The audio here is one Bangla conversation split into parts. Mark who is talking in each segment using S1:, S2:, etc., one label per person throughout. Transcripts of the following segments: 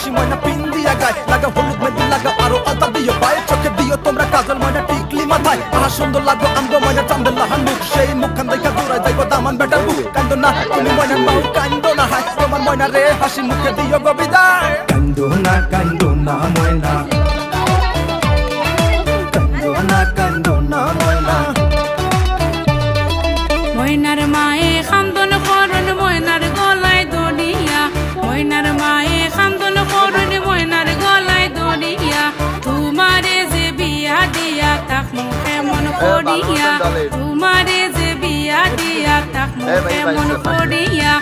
S1: রশি ময়না পিন দিয়া গায় লাগা হলুদ মেহেদি লাগা আরো আলতা দিও পায়ে চোখে দিও তোমরা কাজল ময়না টিকলি মাথায় আহা সুন্দর লাগো আমগো ময়না চান্দের লাহান মুখ সেই মুখখান দেখা দূরায় যাইবো দামান বেটার বুক কান্দো না তুমি ময়নার মাও কান্দো না হায় তোমার ময়না রে হাসি মুখে দিও গো বিদায় কান্দো না ময়না কান্দো না ময়না
S2: ময়নার মায়ে খান্দন করন ময়নার গলায় দড়িয়া ময়নার মায়ে খান্দন করন ময়নার গলায় দড়িয়া তোমারে যে বিয়া দিয়া তাক মুখে মন করিয়া তোমারে যে বিয়া দিয়া তাক মুখে মন করিয়া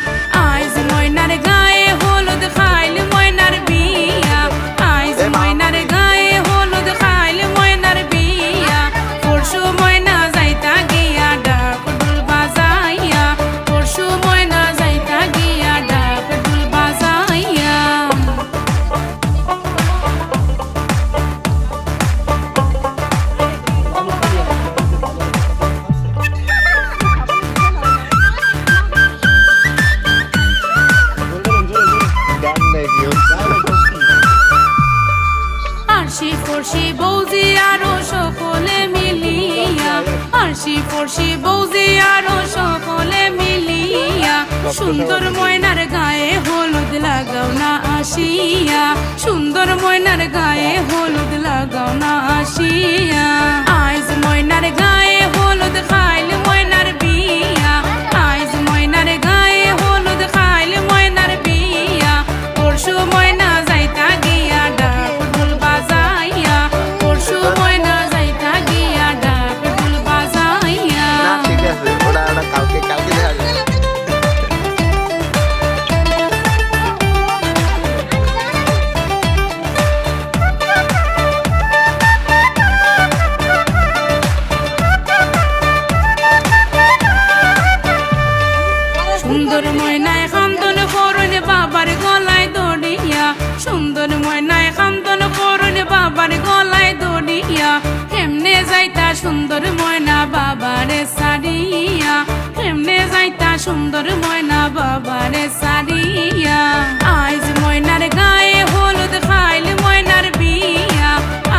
S2: আইজ ময়নার গায়ে হলুদ খাইল ময়নার বিয়া আইজ ময়নার গায়ে হলুদ খাইল ময়নার বিয়া পরশু ময়না যাইতা গিয়া ডাক ঢোল বাজাইয়া পরশু ময়না যাইতা গিয়া ডাক ঢোল বাজাইয়া আরশি ফরশি বৌজি আরো সকলে মিলিয়া আরশি ফরশি বৌজি আরো সকলে মিলিয়া সুন্দর ময়নার গায়ে হলুদ লাগাও না আসিয়া সুন্দর ময়নার গায়ে হলুদ লাগাও না আসিয়া আইজ ময়নার গায়ে হলুদ খাইল ময়নার বিয়া আইজ ময়নার গায়ে হলুদ খাইল ময়নার বিয়া পরশু ময়না যাইতা গিয়া ডাক ঢোল বাজাইয়া পরশু ময়না যাইতা গিয়া ডাক ঢোল বাজাইয়া
S3: ঠিক আছে ওটা কালকে দেখা যাবে
S2: সুন্দর ময়নায় খান্দন করুন বাবার গলায় দড়িয়া সুন্দর ময়নায় খান্দন করুন বাবার গলায় দড়িয়া কেমনে যাইতা সুন্দর ময়না বাবারে সারিয়া কেমনে যাইতা সুন্দর ময়না বাবারে সারিয়া আইজ ময়নার গায়ে হলুদ খাইল ময়নার বিয়া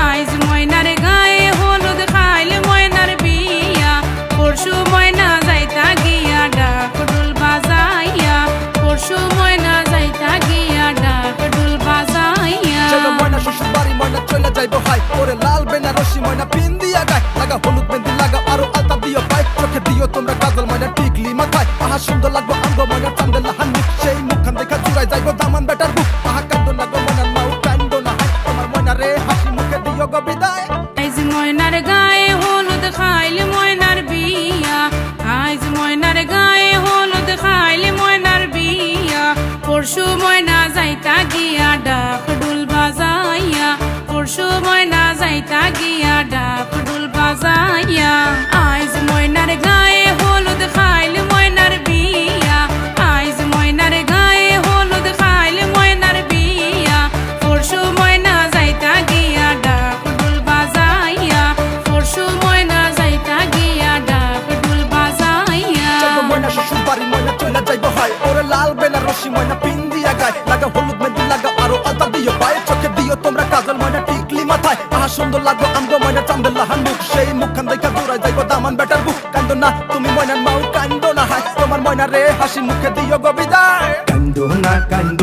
S2: আইজ ময়নার গায়ে হলুদ খাইল ময়নার বিয়া পরশু ময়না যাইতা গিয়া ডাক ঢোল বাজাইয়া পরশু ময়না যাইতা গিয়া ডাক ঢোল বাজাইয়া
S1: চলো ময়না শ্বশুর বাড়ি ময়না চলে যাইবো হাই ওরে লাল বেনারসি ময়না পিন দিয়া গায় লাগা হলুদ মেহেদি লাগা আরো আলতা দিও পায় চোখে দিও তোমরা কাজল ময়না টিকলি মাথায় আহা সুন্দর লাগবো আমগো ময়না চান্দের লাহান মুখ সেই মুখখান দেখা দূরায় যাইবো দামান বেটার বুক আহা কান্দো না গো ময়নার মাও কান্দো না হায় তোমার ময়না রে হাসি মুখে দিও গো বিদায়
S2: আইজ ময়নার গায়ে হলুদ খাইল ময়নার বিয়া আইজ ময়নার গায়ে হলুদ খাইল ময়নার বিয়া পরশু ময়না যাইতা গিয়া ডাক ঢোল বাজাইয়া পরশু ময়না যাইতা গিয়া ডাক ঢোল বাজাইয়া আইজ ময়নার গায়ে হলুদ খাইল ময়নার বিয়া আইজ ময়নার গায়ে হলুদ খাইল ময়নার বিয়া পরশু ময়না যাইতা গিয়া ডাক ঢোল বাজাইয়া পরশু ময়না যাইতা গিয়া ডাক ঢোল বাজাইয়া
S1: চলো ময়না শ্বশুর বাড়ি ময়না চলে যাইবো হাই ওরে লাল বেনারসি ময়না পিন দিয়া গায় লাগা হলুদ মেহেদি লাগা আরো আলতা দিও পায়ে চোখে দিও তোমরা কাজল ময়না টিকলি মাথায় আহা সুন্দর লাগো আমগো ময়না চান্দের লাহান মুখ সেই মুখখান দেখা দূরায় যাইবো দামান বেটার বুক কান্দো না তুমি ময়নার মাও কান্দো না হায় তোমার ময়না রে হাসি মুখে দিও গো বিদায় কান্দো